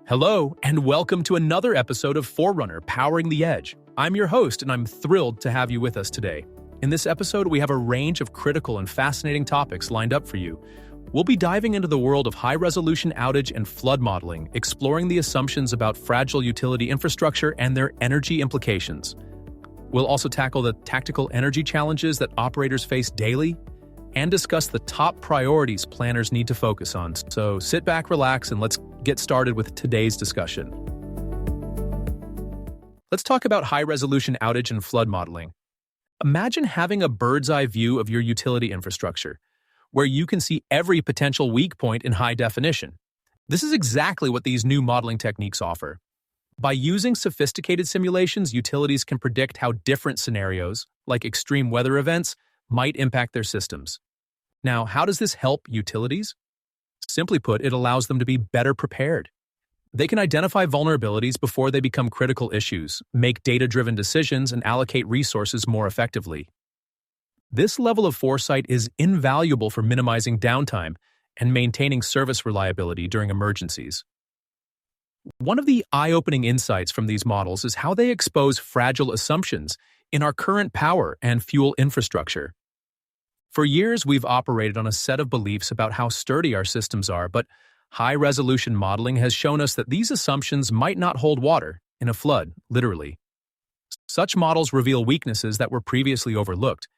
Hello, and welcome to another episode of Forerunner, Powering the Edge. I'm your host, and I'm thrilled to have you with us today. In this episode, we have a range of critical and fascinating topics lined up for you. We'll be diving into the world of high-resolution outage and flood modeling, exploring the assumptions about fragile utility infrastructure and their energy implications. We'll also tackle the tactical energy challenges that operators face daily and discuss the top priorities planners need to focus on. So sit back, relax, and let's get started with today's discussion. Let's talk about high-resolution outage and flood modeling. Imagine having a bird's-eye view of your utility infrastructure, where you can see every potential weak point in high definition. This is exactly what these new modeling techniques offer. By using sophisticated simulations, utilities can predict how different scenarios, like extreme weather events, might impact their systems. Now, how does this help utilities? Simply put, it allows them to be better prepared. They can identify vulnerabilities before they become critical issues, make data-driven decisions, and allocate resources more effectively. This level of foresight is invaluable for minimizing downtime and maintaining service reliability during emergencies. One of the eye-opening insights from these models is how they expose fragile assumptions in our current power and fuel infrastructure. For years, we've operated on a set of beliefs about how sturdy our systems are, but high-resolution modeling has shown us that these assumptions might not hold water in a flood, literally. Such models reveal weaknesses that were previously overlooked,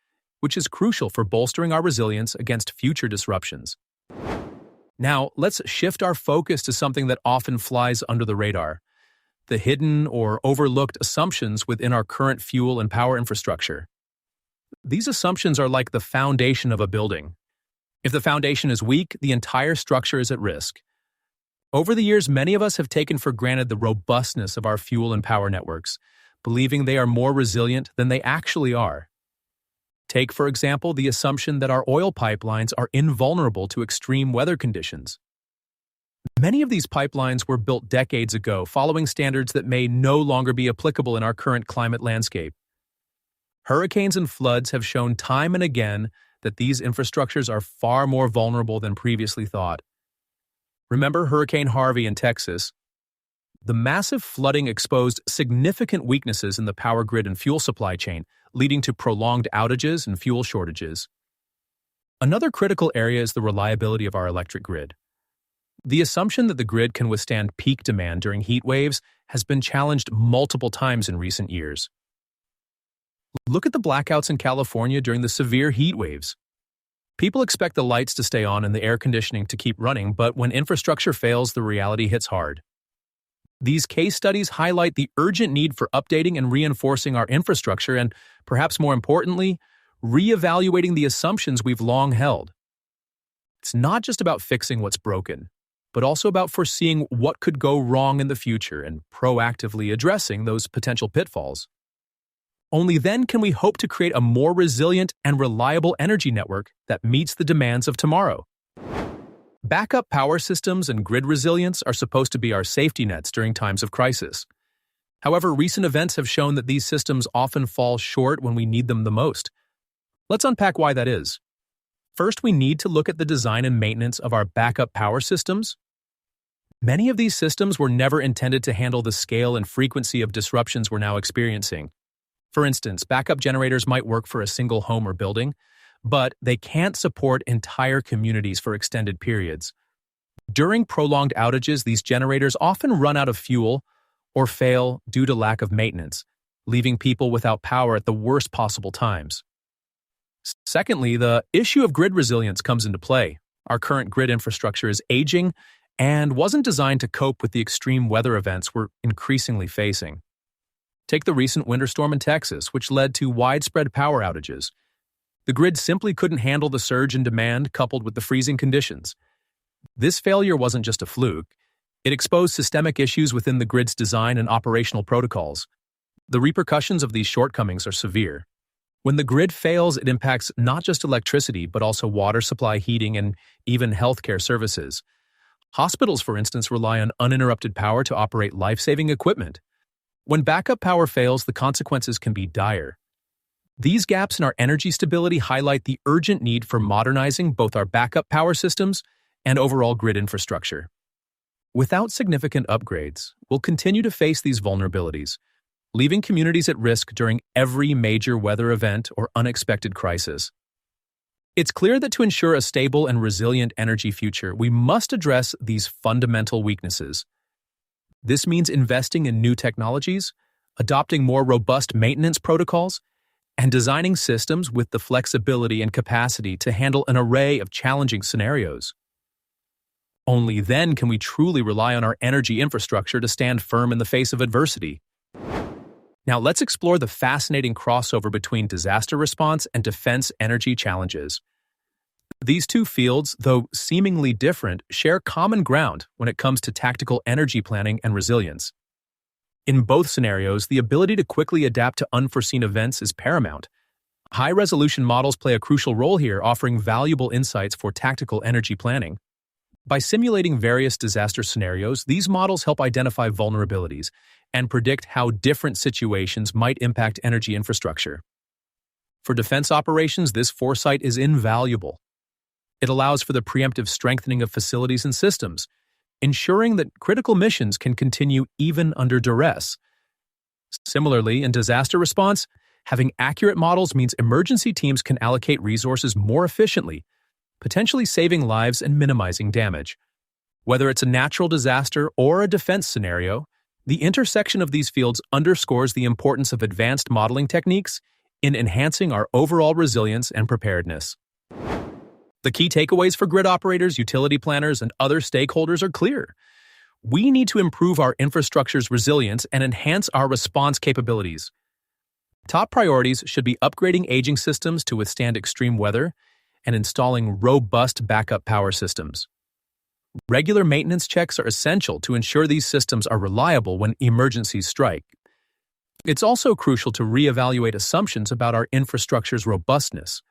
which is crucial for bolstering our resilience against future disruptions. Now, let's shift our focus to something that often flies under the radar: the hidden or overlooked assumptions within our current fuel and power infrastructure. These assumptions are like the foundation of a building. If the foundation is weak, the entire structure is at risk. Over the years, many of us have taken for granted the robustness of our fuel and power networks, believing they are more resilient than they actually are. Take, for example, the assumption that our oil pipelines are invulnerable to extreme weather conditions. Many of these pipelines were built decades ago, following standards that may no longer be applicable in our current climate landscape. Hurricanes and floods have shown time and again that these infrastructures are far more vulnerable than previously thought. Remember Hurricane Harvey in Texas? The massive flooding exposed significant weaknesses in the power grid and fuel supply chain, leading to prolonged outages and fuel shortages. Another critical area is the reliability of our electric grid. The assumption that the grid can withstand peak demand during heat waves has been challenged multiple times in recent years. Look at the blackouts in California during the severe heat waves. People expect the lights to stay on and the air conditioning to keep running, but when infrastructure fails, the reality hits hard. These case studies highlight the urgent need for updating and reinforcing our infrastructure and, perhaps more importantly, reevaluating the assumptions we've long held. It's not just about fixing what's broken, but also about foreseeing what could go wrong in the future and proactively addressing those potential pitfalls. Only then can we hope to create a more resilient and reliable energy network that meets the demands of tomorrow. Backup power systems and grid resilience are supposed to be our safety nets during times of crisis. However, recent events have shown that these systems often fall short when we need them the most. Let's unpack why that is. First, we need to look at the design and maintenance of our backup power systems. Many of these systems were never intended to handle the scale and frequency of disruptions we're now experiencing. For instance, backup generators might work for a single home or building, but they can't support entire communities for extended periods. During prolonged outages, these generators often run out of fuel or fail due to lack of maintenance, leaving people without power at the worst possible times. Secondly, the issue of grid resilience comes into play. Our current grid infrastructure is aging and wasn't designed to cope with the extreme weather events we're increasingly facing. Take the recent winter storm in Texas, which led to widespread power outages. The grid simply couldn't handle the surge in demand coupled with the freezing conditions. This failure wasn't just a fluke. It exposed systemic issues within the grid's design and operational protocols. The repercussions of these shortcomings are severe. When the grid fails, it impacts not just electricity, but also water supply, heating, and even healthcare services. Hospitals, for instance, rely on uninterrupted power to operate life-saving equipment. When backup power fails, the consequences can be dire. These gaps in our energy stability highlight the urgent need for modernizing both our backup power systems and overall grid infrastructure. Without significant upgrades, we'll continue to face these vulnerabilities, leaving communities at risk during every major weather event or unexpected crisis. It's clear that to ensure a stable and resilient energy future, we must address these fundamental weaknesses. This means investing in new technologies, adopting more robust maintenance protocols, and designing systems with the flexibility and capacity to handle an array of challenging scenarios. Only then can we truly rely on our energy infrastructure to stand firm in the face of adversity. Now let's explore the fascinating crossover between disaster response and defense energy challenges. These two fields, though seemingly different, share common ground when it comes to tactical energy planning and resilience. In both scenarios, the ability to quickly adapt to unforeseen events is paramount. High-resolution models play a crucial role here, offering valuable insights for tactical energy planning. By simulating various disaster scenarios, these models help identify vulnerabilities and predict how different situations might impact energy infrastructure. For defense operations, this foresight is invaluable. It allows for the preemptive strengthening of facilities and systems, ensuring that critical missions can continue even under duress. Similarly, in disaster response, having accurate models means emergency teams can allocate resources more efficiently, potentially saving lives and minimizing damage. Whether it's a natural disaster or a defense scenario, the intersection of these fields underscores the importance of advanced modeling techniques in enhancing our overall resilience and preparedness. The key takeaways for grid operators, utility planners, and other stakeholders are clear. We need to improve our infrastructure's resilience and enhance our response capabilities. Top priorities should be upgrading aging systems to withstand extreme weather and installing robust backup power systems. Regular maintenance checks are essential to ensure these systems are reliable when emergencies strike. It's also crucial to reevaluate assumptions about our infrastructure's robustness.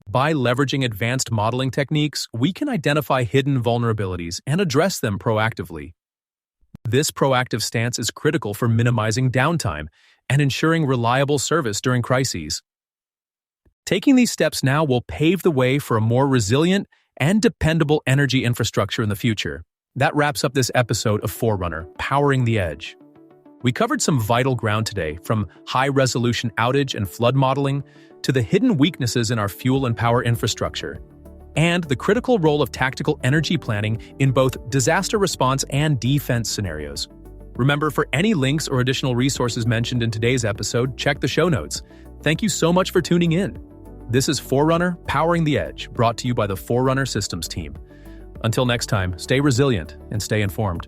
By leveraging advanced modeling techniques, we can identify hidden vulnerabilities and address them proactively. This proactive stance is critical for minimizing downtime and ensuring reliable service during crises. Taking these steps now will pave the way for a more resilient and dependable energy infrastructure in the future. That wraps up this episode of Forerunner, Powering the Edge. We covered some vital ground today, from high-resolution outage and flood modeling to the hidden weaknesses in our fuel and power infrastructure, and the critical role of tactical energy planning in both disaster response and defense scenarios. Remember, for any links or additional resources mentioned in today's episode, check the show notes. Thank you so much for tuning in. This is Forerunner, Powering the Edge, brought to you by the Forerunner Systems team. Until next time, stay resilient and stay informed.